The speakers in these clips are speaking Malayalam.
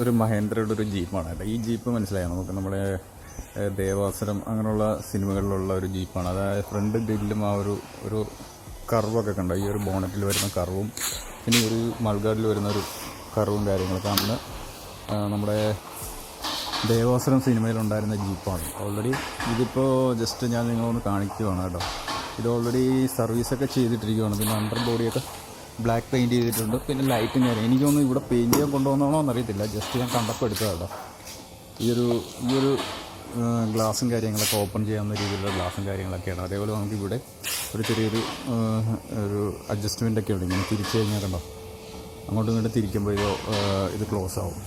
ഒരു മഹേന്ദ്രയുടെ ഒരു ജീപ്പാണ് കേട്ടോ. ഈ ജീപ്പ് മനസ്സിലായോ നമുക്ക്? നമ്മുടെ ദേവാസുരം അങ്ങനെയുള്ള സിനിമകളിലുള്ള ഒരു ജീപ്പാണ്. അതായത് ഫ്രണ്ട് ഗ്രില്ലും ആ ഒരു കർവൊക്കെ കണ്ടോ? ഈ ഒരു ബോണറ്റിൽ വരുന്ന കർവും പിന്നെ ഒരു മൾഗാർഡിൽ വരുന്ന ഒരു കർവും കാര്യങ്ങളൊക്കെ അന്ന് നമ്മുടെ ദേവാസുരം സിനിമയിലുണ്ടായിരുന്ന ജീപ്പാണ്. ഓൾറെഡി ഇതിപ്പോൾ ജസ്റ്റ് ഞാൻ നിങ്ങളൊന്ന് കാണിക്കുവാണ് കേട്ടോ. ഇത് ഓൾറെഡി സർവീസൊക്കെ ചെയ്തിട്ടിരിക്കുകയാണ്. പിന്നെ അണ്ടർ ബോഡിയൊക്കെ ബ്ലാക്ക് പെയിൻറ്റ് ചെയ്തിട്ടുണ്ട്. പിന്നെ ലൈറ്റും കാര്യം എനിക്കൊന്നും ഇവിടെ പെയിൻറ്റ് ചെയ്യാൻ കൊണ്ടുവന്നോണോ എന്നറിയത്തില്ല. ജസ്റ്റ് ഞാൻ കണ്ടപ്പോൾ എടുത്തതാണ്. ഈ ഒരു ഗ്ലാസും കാര്യങ്ങളൊക്കെ ഓപ്പൺ ചെയ്യാവുന്ന രീതിയിലുള്ള ഗ്ലാസും കാര്യങ്ങളൊക്കെയാണ്. അതേപോലെ നമുക്ക് ഇവിടെ ഒരു ചെറിയൊരു അഡ്ജസ്റ്റ്മെൻ്റൊക്കെ ഉണ്ട്. ഇങ്ങനെ തിരിച്ചു കഴിഞ്ഞാൽ കണ്ടോ, അങ്ങോട്ടും ഇങ്ങോട്ടും തിരിക്കുമ്പോൾ ഇത് ക്ലോസ് ആവും.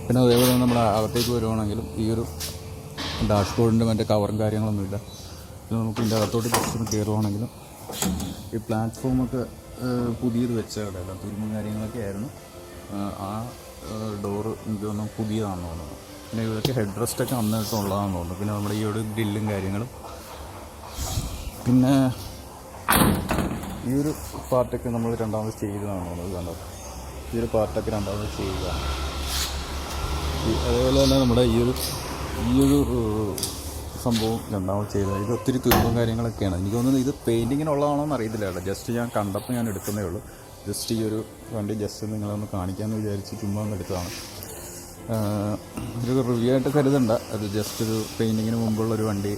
പിന്നെ അതേപോലെ നമ്മൾ അകത്തേക്ക് വരുവാണെങ്കിലും ഈ ഒരു ഡാഷ്ബോർഡിൻ്റെ മറ്റേ കവറും കാര്യങ്ങളൊന്നുമില്ല. പിന്നെ നമുക്ക് ഇതിൻ്റെ അകത്തോട്ട് ജസ്റ്റ് ഒന്ന് കയറുവാണെങ്കിലും ഈ പ്ലാറ്റ്ഫോമൊക്കെ പുതിയത് വെച്ചവിടെയല്ല, തുരുമ്പും കാര്യങ്ങളൊക്കെ ആയിരുന്നു. ആ ഡോറ് എനിക്ക് തോന്നുന്നു പുതിയതാണെന്ന് തോന്നുന്നു. പിന്നെ ഇവിടെയൊക്കെ ഹെഡ് റെസ്റ്റൊക്കെ അന്നിട്ടുള്ളതാണെന്ന് തോന്നുന്നു. പിന്നെ നമ്മുടെ ഈ ഒരു ഗ്രില്ലും കാര്യങ്ങളും, പിന്നെ ഈ ഒരു പാർട്ടൊക്കെ നമ്മൾ രണ്ടാമത് ചെയ്തതാണെന്ന് തോന്നുന്നത്. കണ്ടോ, ഈ ഒരു പാർട്ടൊക്കെ രണ്ടാമത് ചെയ്തതാണ്. അതേപോലെ തന്നെ നമ്മുടെ ഈ ഒരു സംഭവം രണ്ടാമത് ചെയ്തത്. ഇത് ഒത്തിരി തുരുമ്പും കാര്യങ്ങളൊക്കെയാണ്. എനിക്ക് തോന്നുന്നത് ഇത് പെയിൻറ്റിങ്ങിനുള്ളതാണോ എന്ന് അറിയത്തില്ല കേട്ടോ. ജസ്റ്റ് ഞാൻ കണ്ടപ്പോൾ ഞാൻ എടുക്കുന്നേ ഉള്ളൂ. ജസ്റ്റ് ഈ ഒരു വണ്ടി ജസ്റ്റ് നിങ്ങളൊന്ന് കാണിക്കാമെന്ന് വിചാരിച്ച് ചുമ്മാ ഒന്ന് എടുത്തതാണ്. ഒരു റിവ്യൂ ആയിട്ട് കരുതണ്ട. അത് ജസ്റ്റ് ഒരു പെയിൻറ്റിങ്ങിന് മുമ്പുള്ളൊരു വണ്ടി.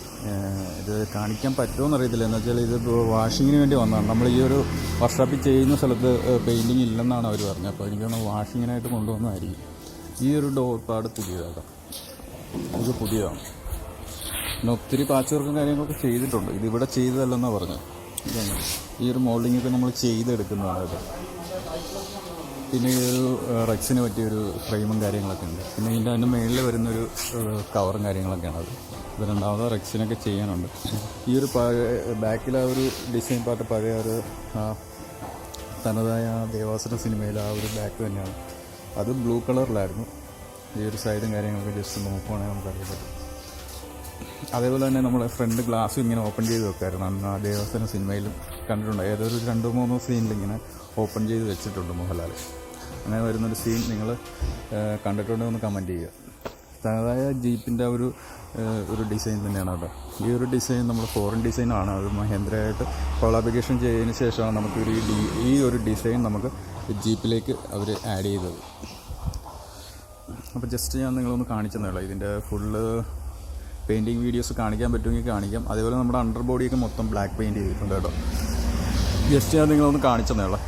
ഇത് കാണിക്കാൻ പറ്റുമോ എന്നറിയത്തില്ല. എന്ന് വെച്ചാൽ ഇത് വാഷിങ്ങിന് വേണ്ടി വന്നതാണ്. നമ്മൾ ഈ ഒരു വർക്ക്ഷോപ്പിൽ ചെയ്യുന്ന സ്ഥലത്ത് പെയിൻറ്റിങ് ഇല്ലെന്നാണ് അവർ പറഞ്ഞത്. അപ്പോൾ എനിക്കൊന്ന് വാഷിങ്ങിനായിട്ട് കൊണ്ടുവന്നതായിരിക്കും. ഈ ഒരു ഡോർ പാഡ് പുതിയതാണ്, ഇത് പുതിയതാണ്. പിന്നെ ഒത്തിരി പാച്ച് വർക്കും കാര്യങ്ങളൊക്കെ ചെയ്തിട്ടുണ്ട്. ഇതിവിടെ ചെയ്തതല്ലെന്നാണ് പറഞ്ഞത്. ഈ ഒരു മോൾഡിങ്ങൊക്കെ നമ്മൾ ചെയ്തെടുക്കുന്നതാണ് ഇത്. പിന്നെ ഈ ഒരു റെക്സിന് പറ്റിയൊരു ഫ്രെയിമും കാര്യങ്ങളൊക്കെ ഉണ്ട്. പിന്നെ അതിൻ്റെ മുകളിൽ വരുന്നൊരു കവറും കാര്യങ്ങളൊക്കെയാണ് അത്. ഇത് രണ്ടാമത് റെക്സിനൊക്കെ ചെയ്യാനുണ്ട്. ഈ ഒരു ബാക്കിൽ ആ ഒരു ഡിസൈൻ പാർട്ട് പഴയ ഒരു തനതായ ദേവാസുര സിനിമയിൽ ആ ഒരു ബാക്ക് തന്നെയാണ്. അത് ബ്ലൂ കളറിലായിരുന്നു. ഈ ഒരു സൈഡും കാര്യങ്ങളൊക്കെ ജസ്റ്റ് നോക്കുവാണെങ്കിൽ നമുക്കറിയാൻ പറ്റും. അതേപോലെ തന്നെ നമ്മളെ ഫ്രണ്ട് ഗ്ലാസ്സും ഇങ്ങനെ ഓപ്പൺ ചെയ്ത് വെക്കായിരുന്നു. അന്ന് ആ ദേവസ്വന സിനിമയിലും കണ്ടിട്ടുണ്ട്. ഏതൊരു 2-3 സീനിലിങ്ങനെ ഓപ്പൺ ചെയ്ത് വെച്ചിട്ടുണ്ട് മോഹൻലാൽ. അങ്ങനെ വരുന്നൊരു സീൻ നിങ്ങൾ കണ്ടിട്ടുണ്ടെങ്കിൽ ഒന്ന് കമൻറ്റ് ചെയ്യുക. തനതായ ജീപ്പിൻ്റെ ഒരു ഡിസൈൻ തന്നെയാണ് കേട്ടോ. ഈ ഒരു ഡിസൈൻ നമ്മൾ ഫോറിൻ ഡിസൈനാണ്. അത് മഹേന്ദ്രയായിട്ട് കൊളാബറേഷൻ ചെയ്തതിന് ശേഷമാണ് നമുക്ക് ഈ ഒരു ഡിസൈൻ നമുക്ക് ജീപ്പിലേക്ക് അവർ ആഡ് ചെയ്തത്. അപ്പോൾ ജസ്റ്റ് ഞാൻ നിങ്ങളൊന്ന് കാണിച്ചു തന്നേളൂ. ഇതിൻ്റെ ഫുള്ള് പെയിൻറ്റിങ് വീഡിയോസ് കാണിക്കാൻ പറ്റുമെങ്കിൽ കാണിക്കാം. അതേപോലെ നമ്മുടെ അണ്ടർ ബോഡിയൊക്കെ മൊത്തം ബ്ലാക്ക് പെയിൻറ്റ് ചെയ്തിട്ടുണ്ട് കേട്ടോ. ജസ്റ്റ് ഞാൻ നിങ്ങളൊന്ന് കാണിച്ചു തന്നേളൂ.